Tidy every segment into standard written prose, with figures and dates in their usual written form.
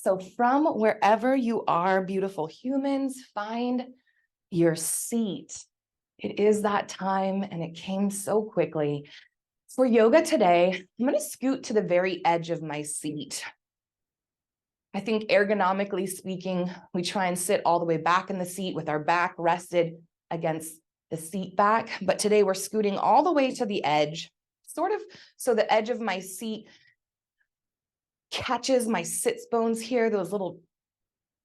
So from wherever you are, beautiful humans, find your seat. It is that time, and it came so quickly. For yoga today, I'm going to scoot to the very edge of my seat. I think ergonomically speaking, we try and sit all the way back in the seat with our back rested against the seat back. But today we're scooting all the way to the edge, sort of so the edge of my seat catches my sits bones here, those little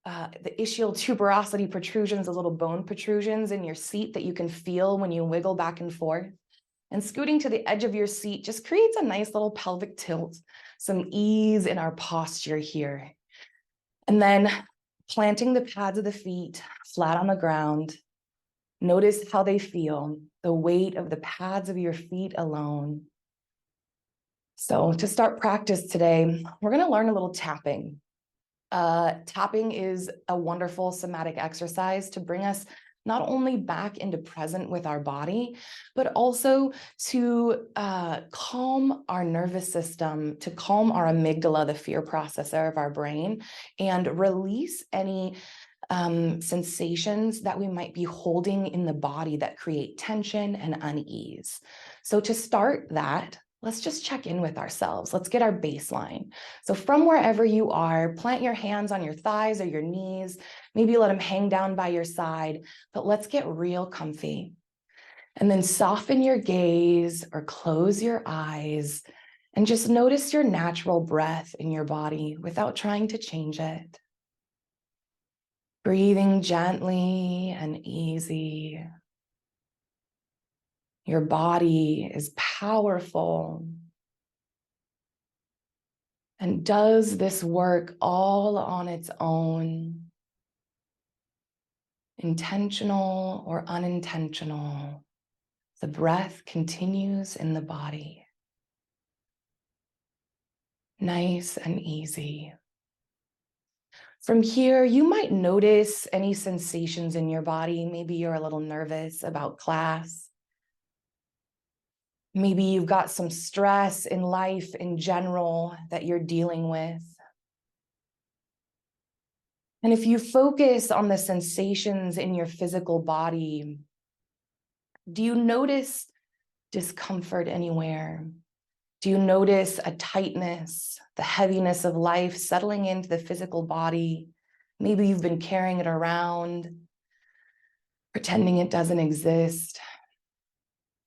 the ischial tuberosity protrusions, those little bone protrusions in your seat that you can feel when you wiggle back and forth. And scooting to the edge of your seat just creates a nice little pelvic tilt, some ease in our posture here. And then planting the pads of the feet flat on the ground. Notice how they feel, the weight of the pads of your feet alone. So to start practice today, we're going to learn a little tapping. Tapping is a wonderful somatic exercise to bring us not only back into present with our body, but also to calm our nervous system, to calm our amygdala, the fear processor of our brain, and release any sensations that we might be holding in the body that create tension and unease. So to start that, let's just check in with ourselves. Let's get our baseline. So from wherever you are, plant your hands on your thighs or your knees. Maybe let them hang down by your side, but let's get real comfy. And then soften your gaze or close your eyes and just notice your natural breath in your body without trying to change it. Breathing gently and easy. Your body is powerful and does this work all on its own, intentional or unintentional. The breath continues in the body. Nice and easy. From here, you might notice any sensations in your body. Maybe you're a little nervous about class. Maybe you've got some stress in life in general that you're dealing with. And if you focus on the sensations in your physical body, do you notice discomfort anywhere? Do you notice a tightness, the heaviness of life settling into the physical body? Maybe you've been carrying it around, pretending it doesn't exist.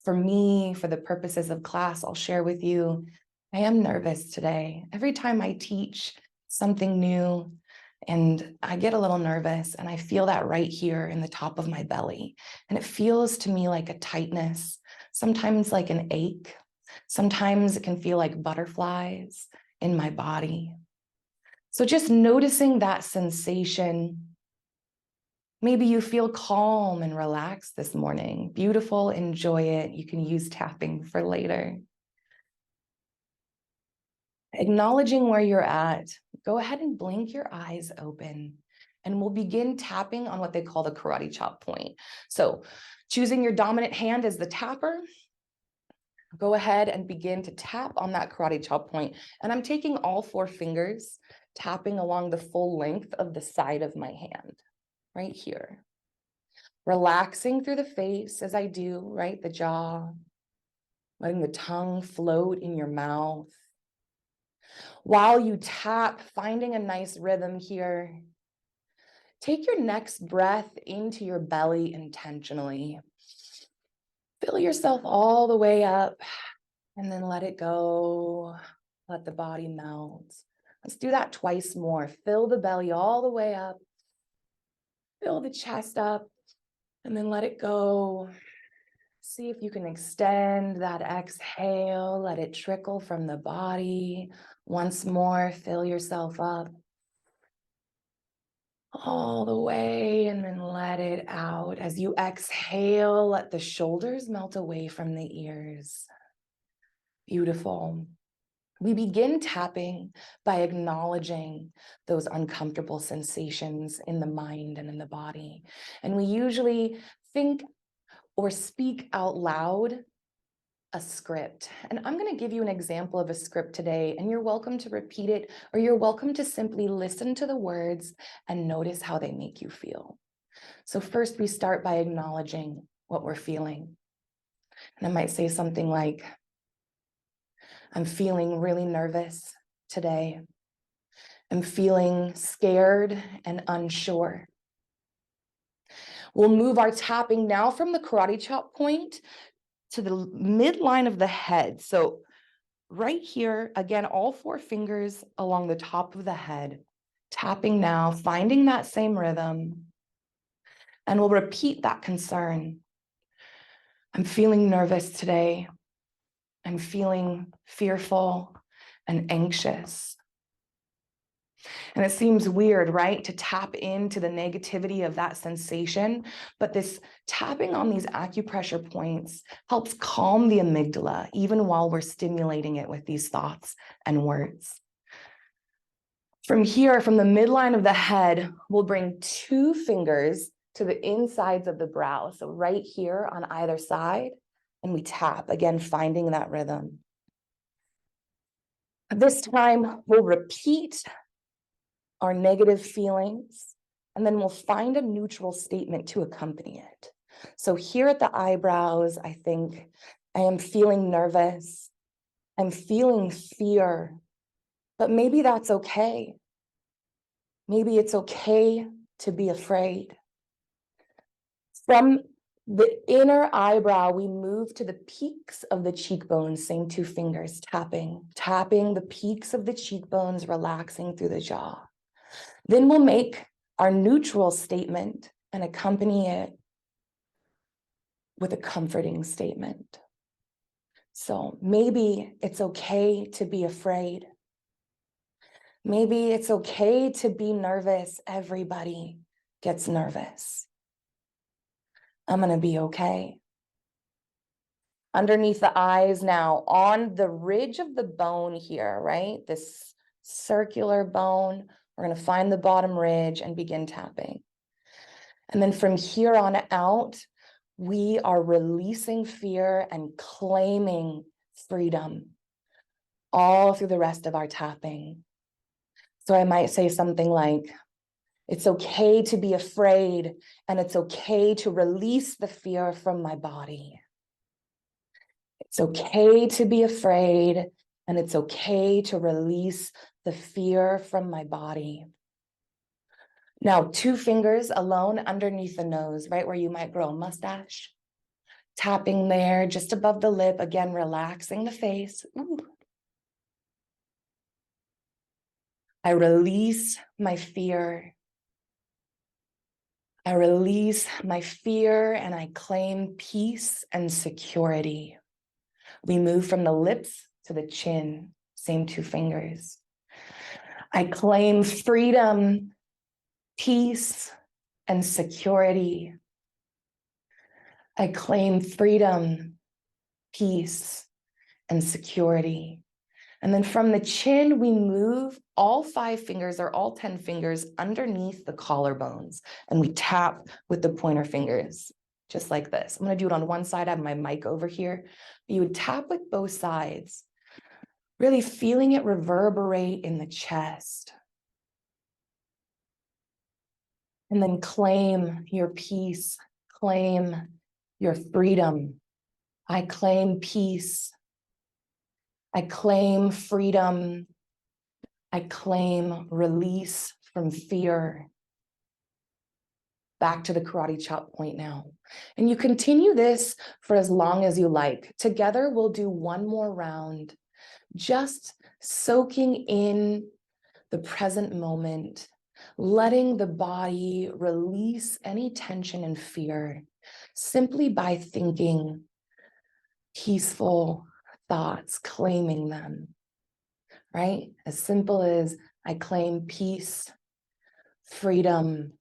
For me, for the purposes of class, I'll share with you, I am nervous today. Every time I teach something new, and I get a little nervous, and I feel that right here in the top of my belly. And it feels to me like a tightness, sometimes like an ache. Sometimes it can feel like butterflies in my body. So just noticing that sensation. Maybe you feel calm and relaxed this morning. Beautiful, enjoy it. You can use tapping for later. Acknowledging where you're at, go ahead and blink your eyes open, and we'll begin tapping on what they call the karate chop point. So choosing your dominant hand as the tapper, go ahead and begin to tap on that karate chop point. And I'm taking all 4 fingers, tapping along the full length of the side of my hand, right here. Relaxing through the face as I do, right? The jaw, letting the tongue float in your mouth. While you tap, finding a nice rhythm here. Take your next breath into your belly intentionally. Fill yourself all the way up and then let it go. Let the body melt. Let's do that twice more. Fill the belly all the way up. Fill the chest up and then let it go. See if you can extend that exhale. Let it trickle from the body. Once more, fill yourself up all the way and then let it out. As you exhale, let the shoulders melt away from the ears. Beautiful. We begin tapping by acknowledging those uncomfortable sensations in the mind and in the body. And we usually think or speak out loud a script. And I'm going to give you an example of a script today, and you're welcome to repeat it, or you're welcome to simply listen to the words and notice how they make you feel. So first, we start by acknowledging what we're feeling. And I might say something like, I'm feeling really nervous today. I'm feeling scared and unsure. We'll move our tapping now from the karate chop point to the midline of the head. So right here, again, all 4 fingers along the top of the head, tapping now, finding that same rhythm. And we'll repeat that concern. I'm feeling nervous today. I'm feeling fearful and anxious. And it seems weird, right, to tap into the negativity of that sensation, but this tapping on these acupressure points helps calm the amygdala, even while we're stimulating it with these thoughts and words. From here, from the midline of the head, we'll bring 2 fingers to the insides of the brow. So right here on either side, and we tap, again, finding that rhythm. This time, we'll repeat our negative feelings, and then we'll find a neutral statement to accompany it. So here at the eyebrows, I think I am feeling nervous. I'm feeling fear, but maybe that's okay. Maybe it's okay to be afraid. From the inner eyebrow, we move to the peaks of the cheekbones, same 2 fingers, tapping the peaks of the cheekbones, relaxing through the jaw. Then we'll make our neutral statement and accompany it with a comforting statement. So maybe it's okay to be afraid. Maybe it's okay to be nervous. Everybody gets nervous. I'm going to be okay. Underneath the eyes now, on the ridge of the bone here, right? This circular bone, we're going to find the bottom ridge and begin tapping. And then from here on out, we are releasing fear and claiming freedom all through the rest of our tapping. So I might say something like, it's okay to be afraid, and it's okay to release the fear from my body. It's okay to be afraid, and it's okay to release the fear from my body. Now, 2 fingers alone underneath the nose, right where you might grow a mustache. Tapping there just above the lip, again, relaxing the face. Ooh. I release my fear. I release my fear and I claim peace and security. We move from the lips to the chin, same 2 fingers. I claim freedom, peace, and security. I claim freedom, peace, and security. And then from the chin, we move all 5 fingers or all 10 fingers underneath the collarbones, and we tap with the pointer fingers, just like this. I'm going to do it on one side. I have my mic over here. You would tap with both sides, really feeling it reverberate in the chest. And then claim your peace, claim your freedom. I claim peace. I claim freedom. I claim release from fear. Back to the karate chop point now. And you continue this for as long as you like. Together, we'll do one more round, just soaking in the present moment, letting the body release any tension and fear simply by thinking peaceful thoughts, claiming them, right? As simple as I claim peace, freedom,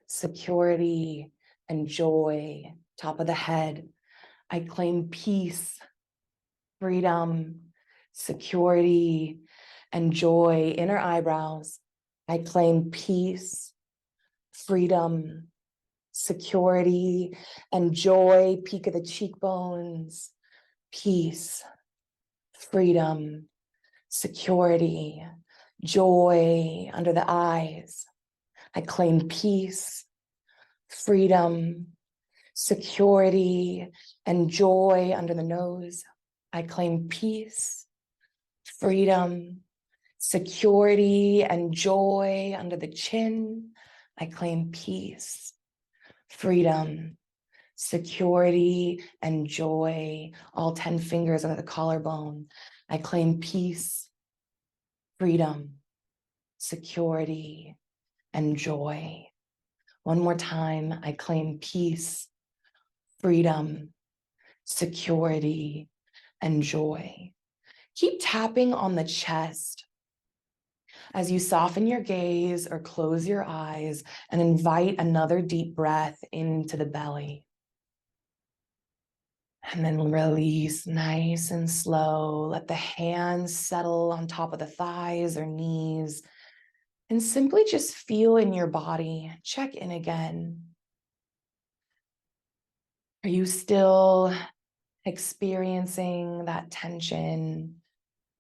security, and joy. Top of the head. I claim peace, freedom, security, and joy. Inner eyebrows. I claim peace, freedom, security, and joy. Peak of the cheekbones. peace, freedom, security, joy under the eyes. I claim peace, freedom, security, and joy under the nose. I claim peace, freedom, security, and joy under the chin. I claim peace, freedom, security, and joy, all 10 fingers under the collarbone. I claim peace, freedom, security, and joy. One more time, I claim peace, freedom, security, and joy. Keep tapping on the chest as you soften your gaze or close your eyes and invite another deep breath into the belly. And then release nice and slow. Let the hands settle on top of the thighs or knees. And simply just feel in your body. Check in again. Are you still experiencing that tension,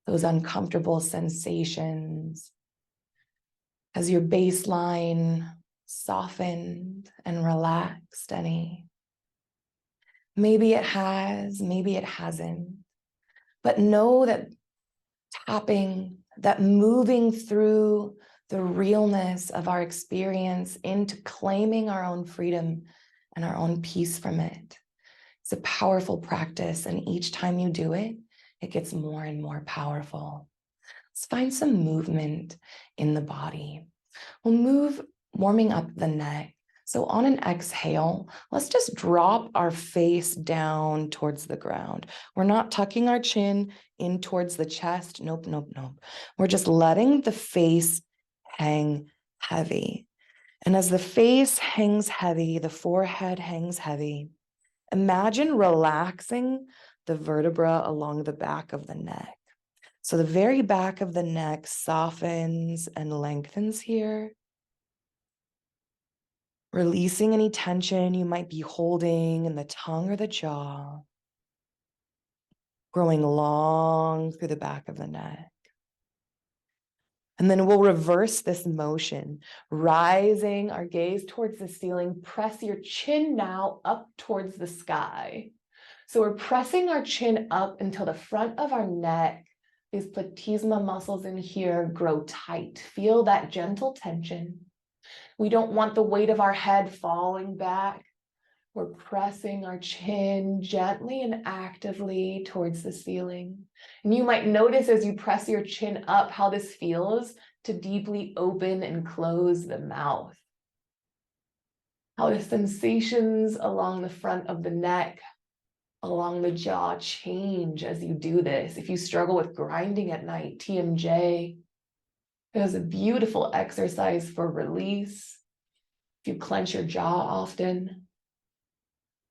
those uncomfortable sensations? Has your baseline softened and relaxed any? Maybe it has, maybe it hasn't. But know that tapping, that moving through the realness of our experience into claiming our own freedom and our own peace from it. It's a powerful practice, and each time you do it, it gets more and more powerful. Let's find some movement in the body. We'll move, warming up the neck. So on an exhale, let's just drop our face down towards the ground. We're not tucking our chin in towards the chest. Nope, nope, nope. We're just letting the face hang heavy. And as the face hangs heavy, the forehead hangs heavy, imagine relaxing the vertebra along the back of the neck. So the very back of the neck softens and lengthens here, releasing any tension you might be holding in the tongue or the jaw, growing long through the back of the neck. And then we'll reverse this motion, rising our gaze towards the ceiling. Press your chin now up towards the sky. So we're pressing our chin up until the front of our neck, these platysma muscles in here, grow tight. Feel that gentle tension. We don't want the weight of our head falling back. We're pressing our chin gently and actively towards the ceiling. And you might notice as you press your chin up how this feels to deeply open and close the mouth. How the sensations along the front of the neck, along the jaw change as you do this. If you struggle with grinding at night, TMJ, it is a beautiful exercise for release. If you clench your jaw often.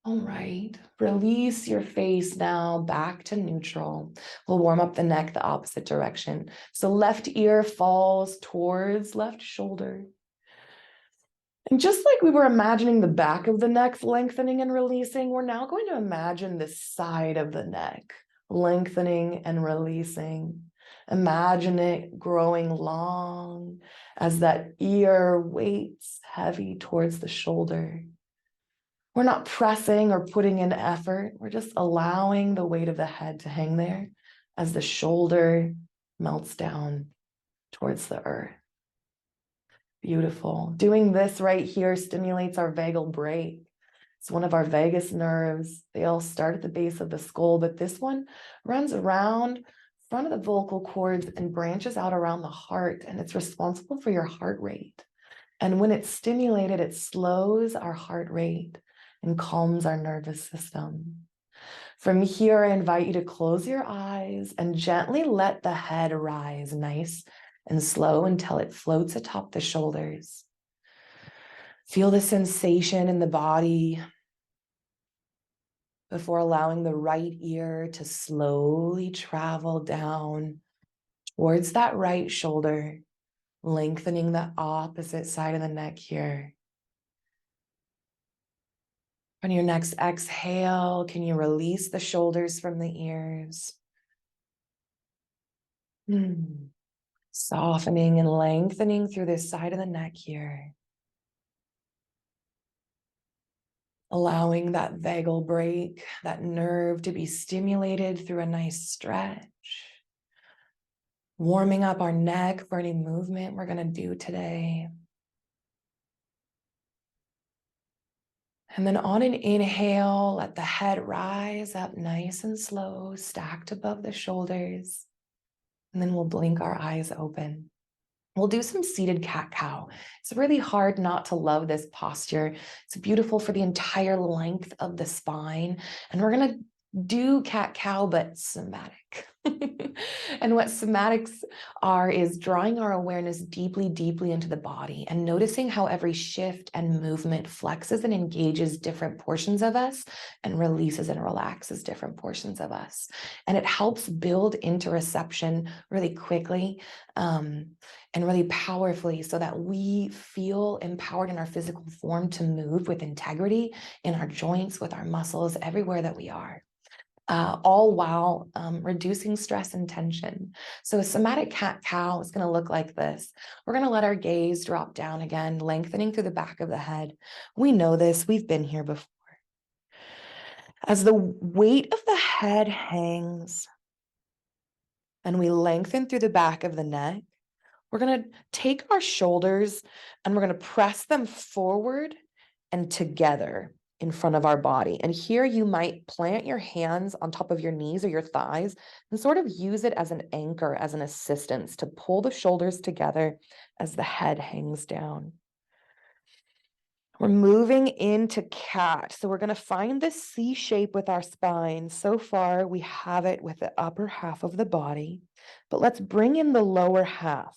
All right, release your face now back to neutral. We'll warm up the neck the opposite direction. So left ear falls towards left shoulder. And just like we were imagining the back of the neck lengthening and releasing, we're now going to imagine the side of the neck lengthening and releasing. Imagine it growing long as that ear weights heavy towards the shoulder. We're not pressing or putting in effort. We're just allowing the weight of the head to hang there as the shoulder melts down towards the earth. Beautiful. Doing this right here stimulates our vagal brake. It's one of our vagus nerves. They all start at the base of the skull, but this one runs around front of the vocal cords and branches out around the heart, and it's responsible for your heart rate. And when it's stimulated, it slows our heart rate and calms our nervous system. From here, I invite you to close your eyes and gently let the head rise nice and slow until it floats atop the shoulders. Feel the sensation in the body before allowing the right ear to slowly travel down towards that right shoulder, lengthening the opposite side of the neck here. On your next exhale, can you release the shoulders from the ears? Softening and lengthening through this side of the neck here. Allowing that vagal break, that nerve to be stimulated through a nice stretch. Warming up our neck for any movement we're going to do today. And then on an inhale, let the head rise up nice and slow, stacked above the shoulders. And then we'll blink our eyes open. We'll do some seated cat-cow. It's really hard not to love this posture. It's beautiful for the entire length of the spine. And we're going to do cat-cow, but somatic. And what somatics are is drawing our awareness deeply, deeply into the body and noticing how every shift and movement flexes and engages different portions of us and releases and relaxes different portions of us. And it helps build interoception really quickly and really powerfully so that we feel empowered in our physical form to move with integrity in our joints, with our muscles, everywhere that we are. All while reducing stress and tension. So a somatic cat-cow is going to look like this. We're going to let our gaze drop down again, lengthening through the back of the head. We know this. We've been here before. As the weight of the head hangs and we lengthen through the back of the neck, we're going to take our shoulders and we're going to press them forward and together in front of our body. And here you might plant your hands on top of your knees or your thighs and sort of use it as an anchor, as an assistance to pull the shoulders together as the head hangs down. We're moving into cat. So we're going to find this C shape with our spine. So far, we have it with the upper half of the body, but let's bring in the lower half.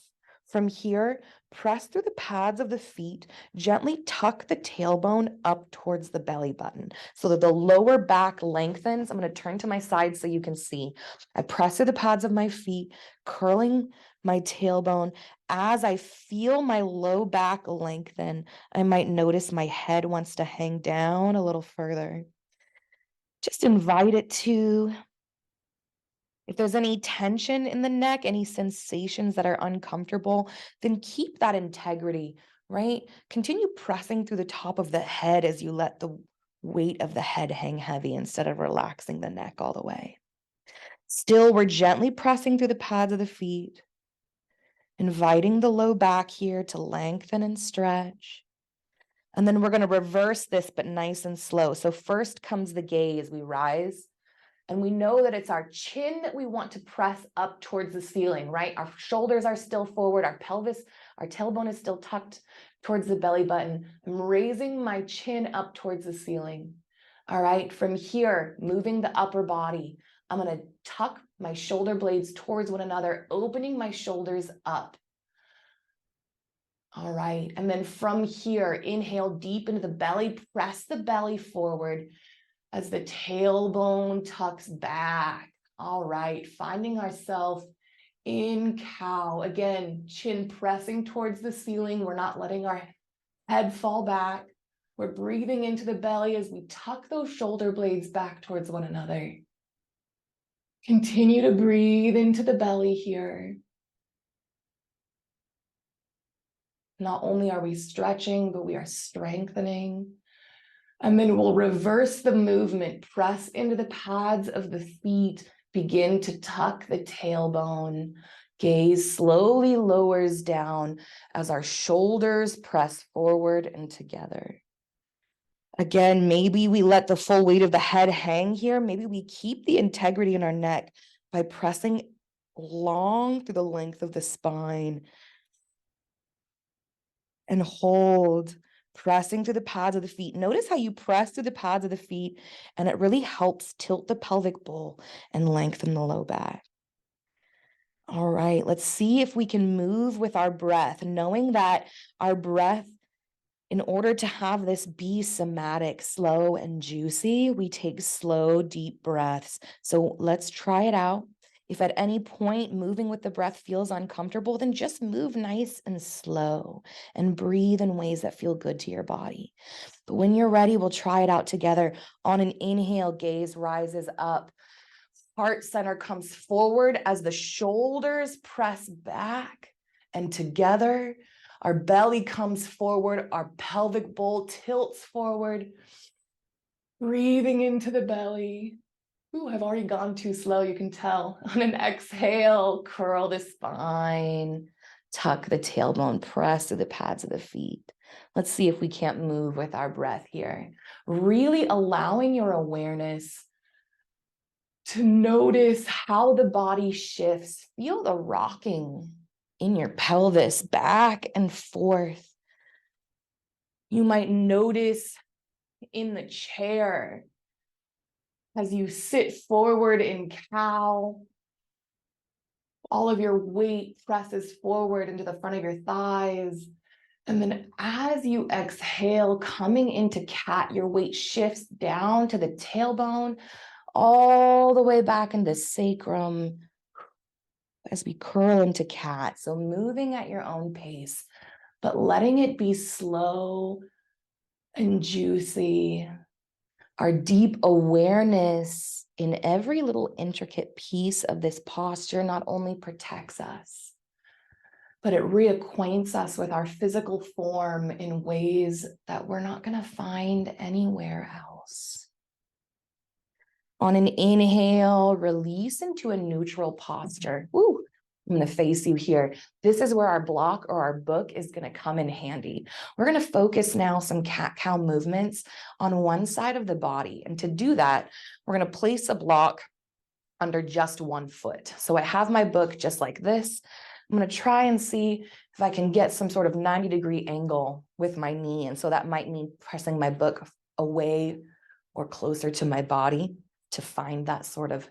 From here, press through the pads of the feet, gently tuck the tailbone up towards the belly button so that the lower back lengthens. I'm going to turn to my side so you can see. I press through the pads of my feet, curling my tailbone. As I feel my low back lengthen, I might notice my head wants to hang down a little further. Just invite it to. If there's any tension in the neck, any sensations that are uncomfortable, then keep that integrity, right? Continue pressing through the top of the head as you let the weight of the head hang heavy instead of relaxing the neck all the way. Still, we're gently pressing through the pads of the feet, inviting the low back here to lengthen and stretch. And then we're going to reverse this, but nice and slow. So first comes the gaze. We rise. And we know that it's our chin that we want to press up towards the ceiling, right? Our shoulders are still forward, our pelvis, our tailbone is still tucked towards the belly button. I'm raising my chin up towards the ceiling. All right, from here, moving the upper body, I'm going to tuck my shoulder blades towards one another, opening my shoulders up. All right, and then from here, inhale deep into the belly, press the belly forward as the tailbone tucks back. All right, finding ourselves in cow. Again, chin pressing towards the ceiling. We're not letting our head fall back. We're breathing into the belly as we tuck those shoulder blades back towards one another. Continue to breathe into the belly here. Not only are we stretching, but we are strengthening. And then we'll reverse the movement, press into the pads of the feet, begin to tuck the tailbone. Gaze slowly lowers down as our shoulders press forward and together. Again, maybe we let the full weight of the head hang here. Maybe we keep the integrity in our neck by pressing long through the length of the spine. And hold, pressing through the pads of the feet. Notice how you press through the pads of the feet, and it really helps tilt the pelvic bowl and lengthen the low back. All right, let's see if we can move with our breath, knowing that our breath, in order to have this be somatic, slow and juicy, we take slow, deep breaths. So let's try it out. If at any point moving with the breath feels uncomfortable, then just move nice and slow and breathe in ways that feel good to your body. But when you're ready, we'll try it out together. On an inhale, gaze rises up. Heart center comes forward as the shoulders press back. And together, our belly comes forward, our pelvic bowl tilts forward. Breathing into the belly. Ooh, I've already gone too slow, you can tell. On an exhale, curl the spine, tuck the tailbone, press to the pads of the feet. Let's see if we can't move with our breath here. Really allowing your awareness to notice how the body shifts. Feel the rocking in your pelvis back and forth. You might notice in the chair as you sit forward in cow, all of your weight presses forward into the front of your thighs. And then as you exhale, coming into cat, your weight shifts down to the tailbone, all the way back into sacrum as we curl into cat. So moving at your own pace, but letting it be slow and juicy. Our deep awareness in every little intricate piece of this posture not only protects us, but it reacquaints us with our physical form in ways that we're not going to find anywhere else. On an inhale, release into a neutral posture. Woo! I'm going to face you here. This is where our block or our book is going to come in handy. We're going to focus now some cat-cow movements on one side of the body. And to do that, we're going to place a block under just one foot. So I have my book just like this. I'm going to try and see if I can get some sort of 90-degree angle with my knee. And so that might mean pressing my book away or closer to my body to find that sort of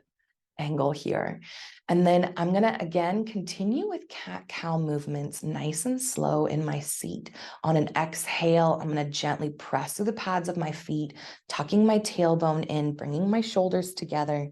angle here. And then I'm going to again continue with cat-cow movements nice and slow in my seat. On an exhale, I'm going to gently press through the pads of my feet, tucking my tailbone in, bringing my shoulders together,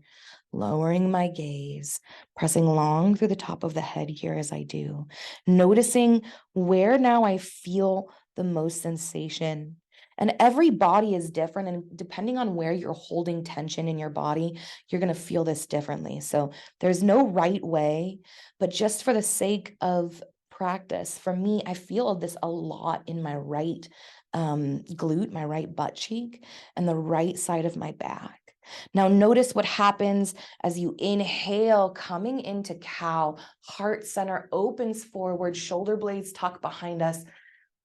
lowering my gaze, pressing long through the top of the head here as I do, noticing where now I feel the most sensation. And every body is different, and depending on where you're holding tension in your body, you're going to feel this differently. So there's no right way, but just for the sake of practice, for me, I feel this a lot in my right glute, my right butt cheek, and the right side of my back. Now notice what happens as you inhale, coming into cow, heart center opens forward, shoulder blades tuck behind us.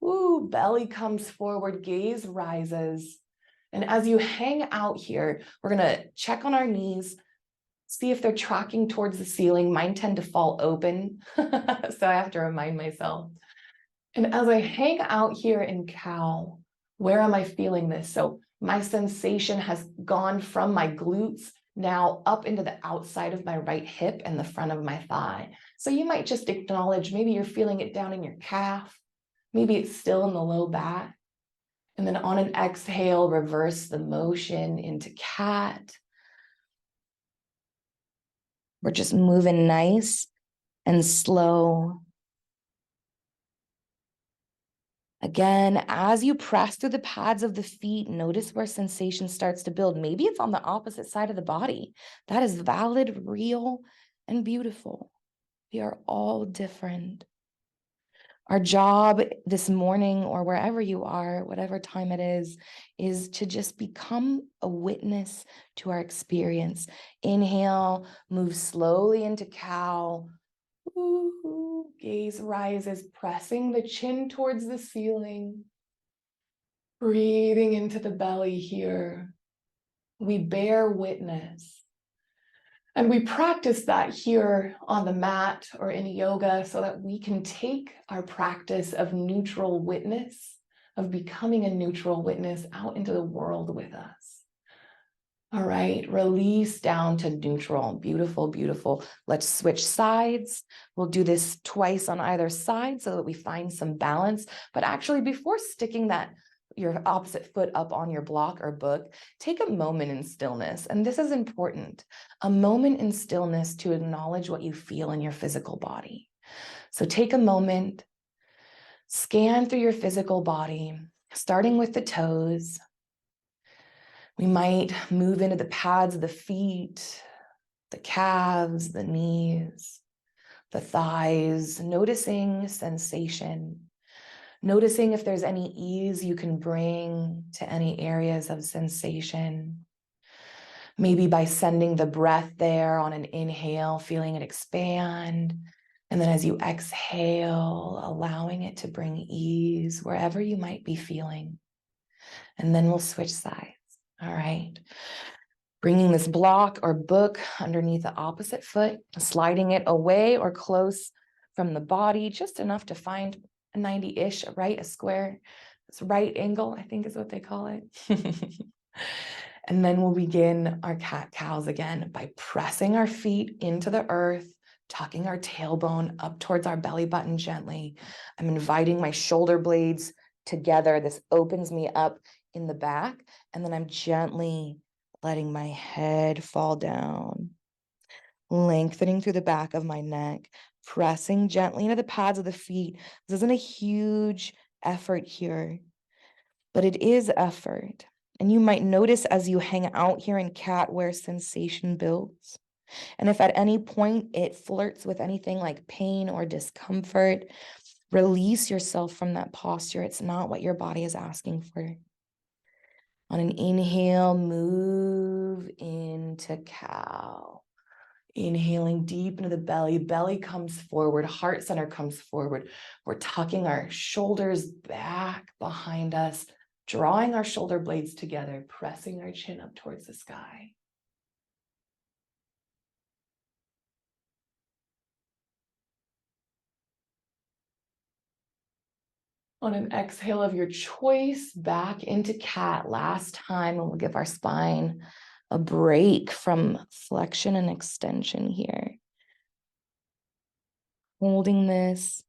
Ooh, belly comes forward, gaze rises. And as you hang out here, we're gonna check on our knees, see if they're tracking towards the ceiling. Mine tend to fall open, so I have to remind myself. And as I hang out here in cow, where am I feeling this? So my sensation has gone from my glutes now up into the outside of my right hip and the front of my thigh. So you might just acknowledge, maybe you're feeling it down in your calf. Maybe it's still in the low back. And then on an exhale, reverse the motion into cat. We're just moving nice and slow. Again, as you press through the pads of the feet, notice where sensation starts to build. Maybe it's on the opposite side of the body. That is valid, real, and beautiful. We are all different. Our job this morning, or wherever you are, whatever time it is to just become a witness to our experience. Inhale, move slowly into cow. Ooh, gaze rises, pressing the chin towards the ceiling. Breathing into the belly here. We bear witness. And we practice that here on the mat or in yoga so that we can take our practice of neutral witness, of becoming a neutral witness out into the world with us. All right, release down to neutral. Beautiful, beautiful. Let's switch sides. We'll do this twice on either side so that we find some balance. But actually, before sticking that your opposite foot up on your block or book, take a moment in stillness. And this is important, a moment in stillness to acknowledge what you feel in your physical body. So take a moment, scan through your physical body, starting with the toes. We might move into the pads of the feet, the calves, the knees, the thighs, noticing sensation, noticing if there's any ease you can bring to any areas of sensation. Maybe by sending the breath there on an inhale, feeling it expand. And then as you exhale, allowing it to bring ease wherever you might be feeling. And then we'll switch sides. All right. Bringing this block or book underneath the opposite foot, sliding it away or close from the body, just enough to find a 90-ish, right? A square. It's right angle, I think is what they call it. And then we'll begin our cat-cows again by pressing our feet into the earth, tucking our tailbone up towards our belly button gently. I'm inviting my shoulder blades together. This opens me up in the back, and then I'm gently letting my head fall down, lengthening through the back of my neck, pressing gently into the pads of the feet. This isn't a huge effort here, but it is effort. And you might notice as you hang out here in cat where sensation builds. And if at any point it flirts with anything like pain or discomfort, release yourself from that posture. It's not what your body is asking for. On an inhale, move into cow. Inhaling deep into the belly, belly comes forward, heart center comes forward. We're tucking our shoulders back behind us, drawing our shoulder blades together, pressing our chin up towards the sky. On an exhale of your choice, back into cat. Last time, and we'll give our spine a break from flexion and extension here. Holding this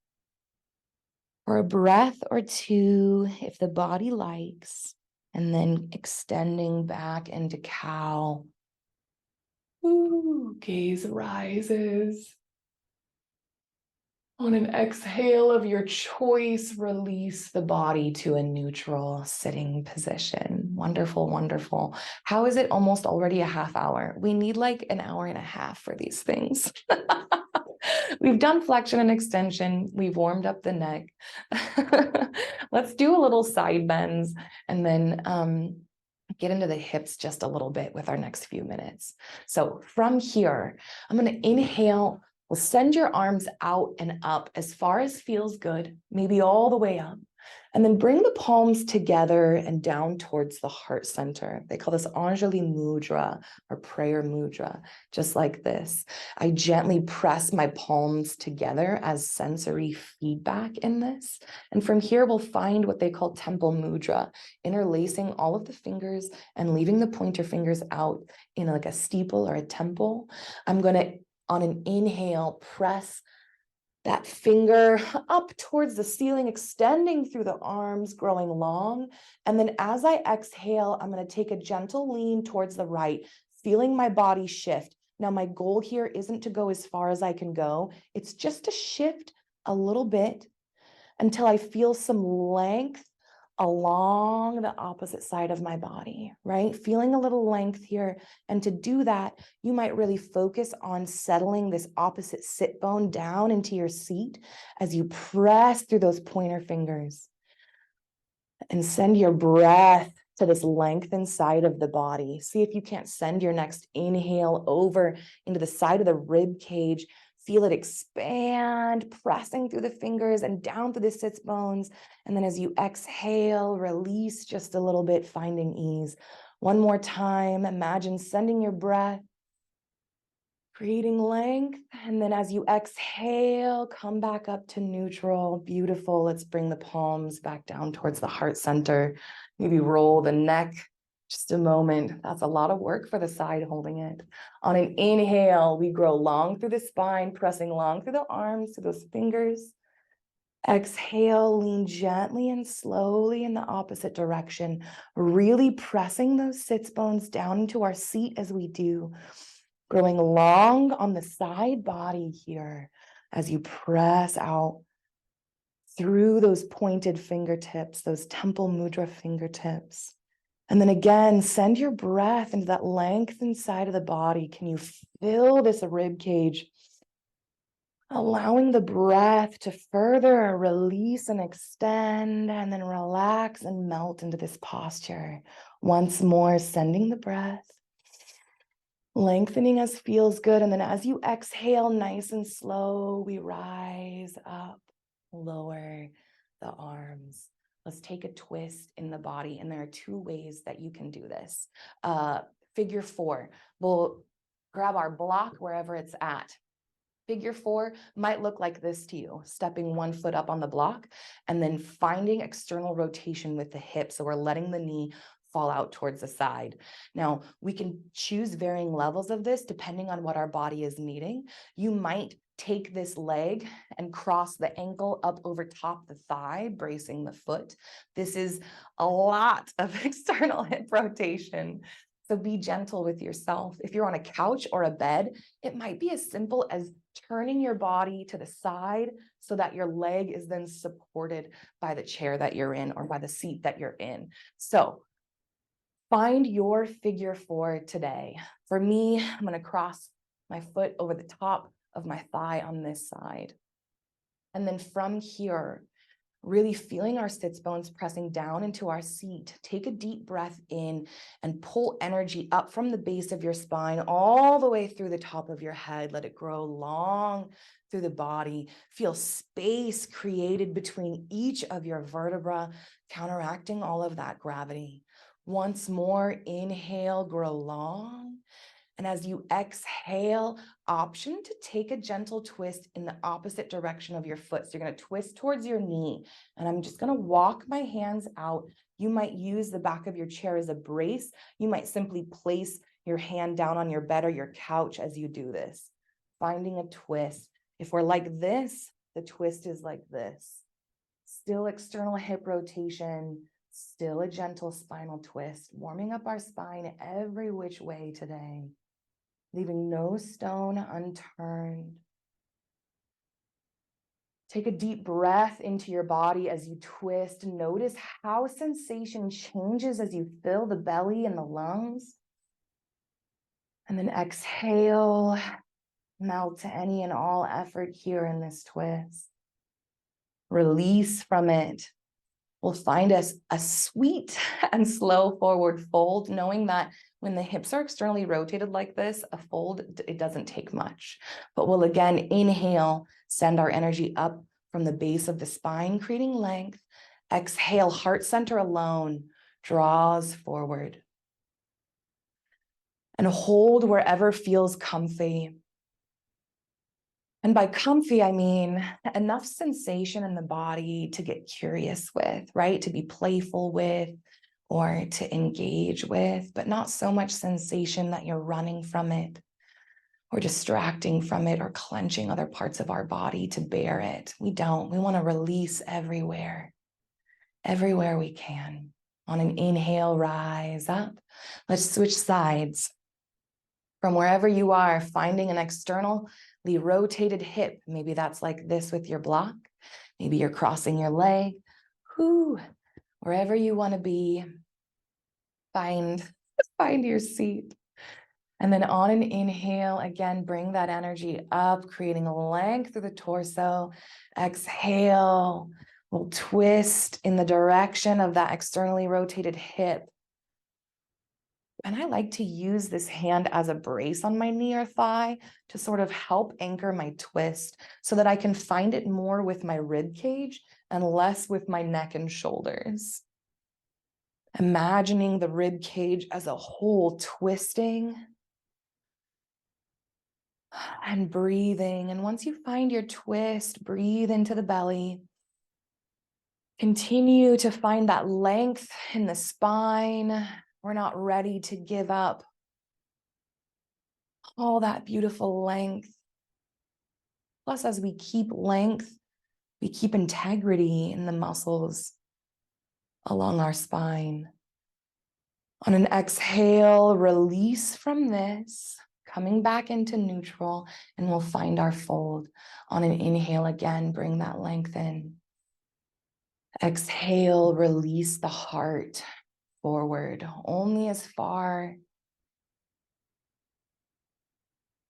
for a breath or two, if the body likes, and then extending back into cow. Ooh, gaze rises. On an exhale of your choice, release the body to a neutral sitting position. Wonderful, wonderful. How is it almost already a half hour? We need like an hour and a half for these things. We've done flexion and extension. We've warmed up the neck. Let's do a little side bends and then get into the hips just a little bit with our next few minutes. So from here, I'm going to inhale. We'll send your arms out and up as far as feels good, maybe all the way up. And then bring the palms together and down towards the heart center. They call this Anjali Mudra or prayer mudra, just like this. I gently press my palms together as sensory feedback in this. And from here, we'll find what they call temple mudra, interlacing all of the fingers and leaving the pointer fingers out in like a steeple or a temple. I'm going to, on an inhale, press that finger up towards the ceiling, extending through the arms, growing long. And then as I exhale, I'm going to take a gentle lean towards the right, feeling my body shift. Now, my goal here isn't to go as far as I can go. It's just to shift a little bit until I feel some length along the opposite side of my body, right? Feeling a little length here. And to do that, you might really focus on settling this opposite sit bone down into your seat as you press through those pointer fingers and send your breath to this lengthened side of the body. See if you can't send your next inhale over into the side of the rib cage. Feel it expand, pressing through the fingers and down through the sits bones. And then as you exhale, release just a little bit, finding ease. One more time, imagine sending your breath, creating length. And then as you exhale, come back up to neutral. Beautiful. Let's bring the palms back down towards the heart center. Maybe roll the neck. Just a moment. That's a lot of work for the side holding it. On an inhale, we grow long through the spine, pressing long through the arms, through those fingers. Exhale, lean gently and slowly in the opposite direction, really pressing those sits bones down into our seat as we do, growing long on the side body here as you press out through those pointed fingertips, those temple mudra fingertips. And then again, send your breath into that length inside of the body. Can you feel this rib cage? Allowing the breath to further release and extend, and then relax and melt into this posture. Once more, sending the breath, lengthening as feels good. And then as you exhale, nice and slow, we rise up, lower the arms. Let's take a twist in the body. And there are two ways that you can do this. Figure four, we'll grab our block wherever it's at. Figure four might look like this to you, stepping one foot up on the block and then finding external rotation with the hip. So we're letting the knee fall out towards the side. Now, we can choose varying levels of this depending on what our body is needing. You might take this leg and cross the ankle up over top the thigh, bracing the foot. This is a lot of external hip rotation. So be gentle with yourself. If you're on a couch or a bed, it might be as simple as turning your body to the side so that your leg is then supported by the chair that you're in or by the seat that you're in. So find your figure four today. For me, I'm going to cross my foot over the top of my thigh on this side. And then from here, really feeling our sits bones pressing down into our seat. Take a deep breath in and pull energy up from the base of your spine all the way through the top of your head. Let it grow long through the body. Feel space created between each of your vertebrae, counteracting all of that gravity. Once more, inhale, grow long. And as you exhale, option to take a gentle twist in the opposite direction of your foot. So you're going to twist towards your knee. And I'm just going to walk my hands out. You might use the back of your chair as a brace. You might simply place your hand down on your bed or your couch as you do this. Finding a twist. If we're like this, the twist is like this. Still external hip rotation. Still a gentle spinal twist. Warming up our spine every which way today. Leaving no stone unturned. Take a deep breath into your body as you twist. Notice how sensation changes as you fill the belly and the lungs. And then exhale, melt any and all effort here in this twist. Release from it. We'll find us a sweet and slow forward fold, knowing that when the hips are externally rotated like this, a fold, it doesn't take much. But we'll again inhale, send our energy up from the base of the spine, creating length. Exhale, heart center alone, draws forward. And hold wherever feels comfy. And by comfy, I mean enough sensation in the body to get curious with, right? To be playful with or to engage with, but not so much sensation that you're running from it or distracting from it or clenching other parts of our body to bear it. We don't. We want to release everywhere we can. On an inhale, rise up. Let's switch sides. From wherever you are, finding an externally rotated hip. Maybe that's like this with your block. Maybe you're crossing your leg. Wherever you want to be, find your seat. And then on an inhale, again, bring that energy up, creating a length through the torso. Exhale, we'll twist in the direction of that externally rotated hip. And I like to use this hand as a brace on my knee or thigh to sort of help anchor my twist so that I can find it more with my rib cage and less with my neck and shoulders. Imagining the rib cage as a whole twisting and breathing. And once you find your twist, breathe into the belly. Continue to find that length in the spine. We're not ready to give up all that beautiful length. Plus, as we keep length, We keep integrity in the muscles along our spine. On an exhale, release from this, coming back into neutral, and we'll find our fold. On an inhale again, bring that length in. Exhale, release the heart forward, only as far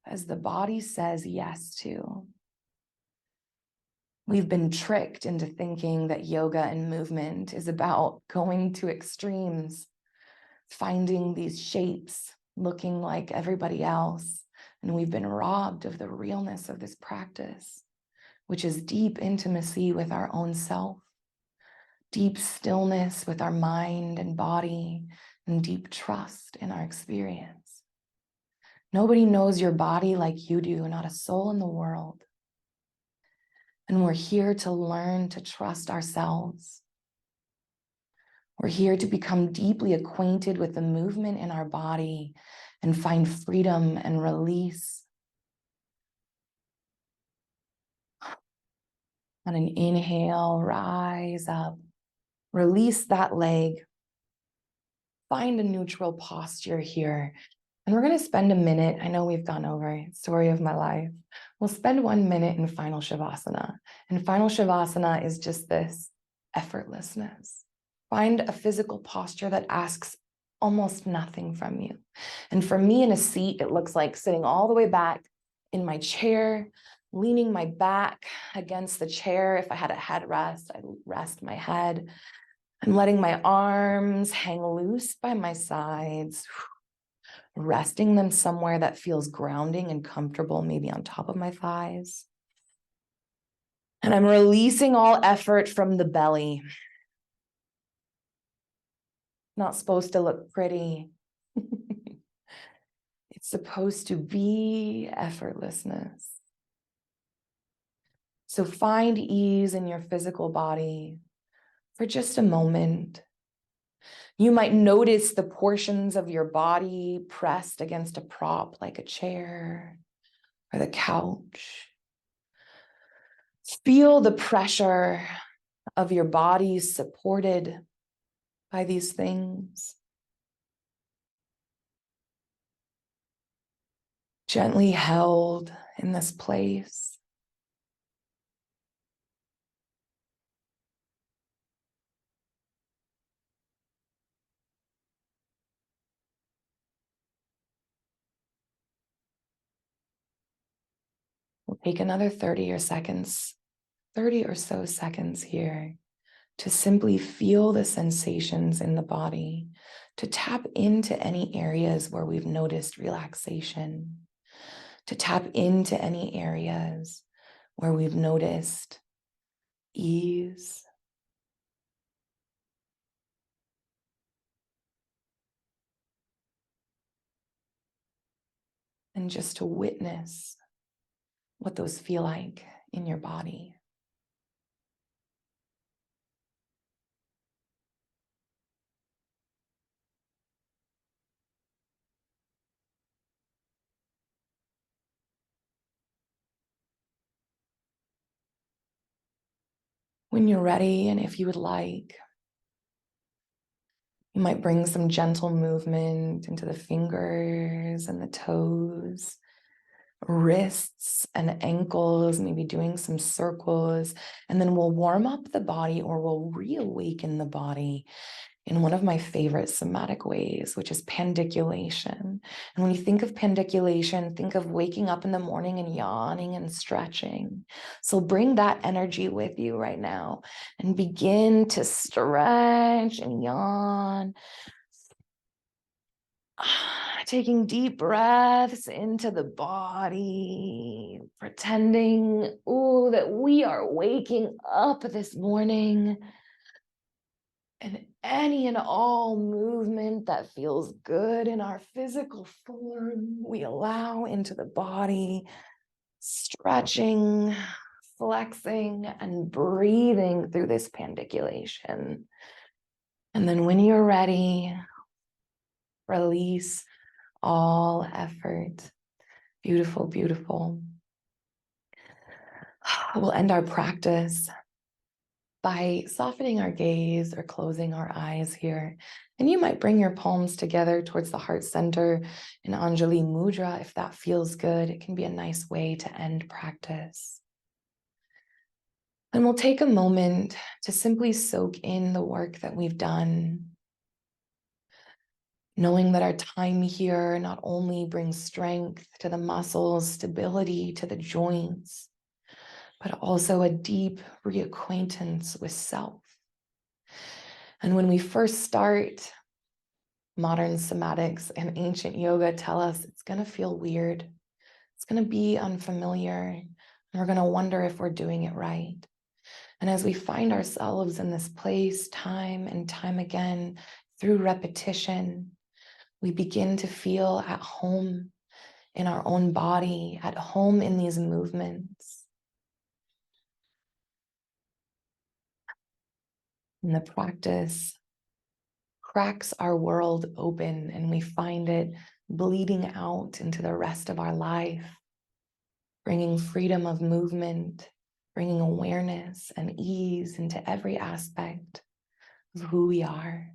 as the body says yes to. We've been tricked into thinking that yoga and movement is about going to extremes, finding these shapes, looking like everybody else. And we've been robbed of the realness of this practice, which is deep intimacy with our own self, deep stillness with our mind and body, and deep trust in our experience. Nobody knows your body like you do, not a soul in the world. And we're here to learn to trust ourselves. We're here to become deeply acquainted with the movement in our body and find freedom and release. On an inhale, rise up, release that leg, find a neutral posture here. And we're going to spend a minute. I know we've gone over story of my life. We'll spend 1 minute in final Shavasana. And final Shavasana is just this effortlessness. Find a physical posture that asks almost nothing from you. And for me in a seat, it looks like sitting all the way back in my chair, leaning my back against the chair. If I had a headrest, I'd rest my head. I'm letting my arms hang loose by my sides, resting them somewhere that feels grounding and comfortable, maybe on top of my thighs. And I'm releasing all effort from the belly. Not supposed to look pretty. It's supposed to be effortlessness. So find ease in your physical body for just a moment. You might notice the portions of your body pressed against a prop like a chair or the couch. Feel the pressure of your body supported by these things. Gently held in this place. We'll take another 30 or so seconds here to simply feel the sensations in the body, to tap into any areas where we've noticed relaxation, to tap into any areas where we've noticed ease. And just to witness what those feel like in your body. When you're ready, and if you would like, you might bring some gentle movement into the fingers and the toes, wrists and ankles, maybe doing some circles, and then we'll warm up the body, or we'll reawaken the body in one of my favorite somatic ways, which is pandiculation. And when you think of pandiculation, think of waking up in the morning and yawning and stretching. So bring that energy with you right now and begin to stretch and yawn. Taking deep breaths into the body, pretending, that we are waking up this morning. And any and all movement that feels good in our physical form, we allow into the body, stretching, flexing, and breathing through this pandiculation. And then when you're ready, release all effort. Beautiful, beautiful. We'll end our practice by softening our gaze or closing our eyes here. And you might bring your palms together towards the heart center in Anjali Mudra if that feels good. It can be a nice way to end practice. And we'll take a moment to simply soak in the work that we've done, knowing that our time here not only brings strength to the muscles, stability to the joints, but also a deep reacquaintance with self. And when we first start, modern somatics and ancient yoga tell us it's going to feel weird. It's going to be unfamiliar. And we're going to wonder if we're doing it right. And as we find ourselves in this place time and time again through repetition, we begin to feel at home in our own body, at home in these movements. And the practice cracks our world open and we find it bleeding out into the rest of our life, bringing freedom of movement, bringing awareness and ease into every aspect of who we are.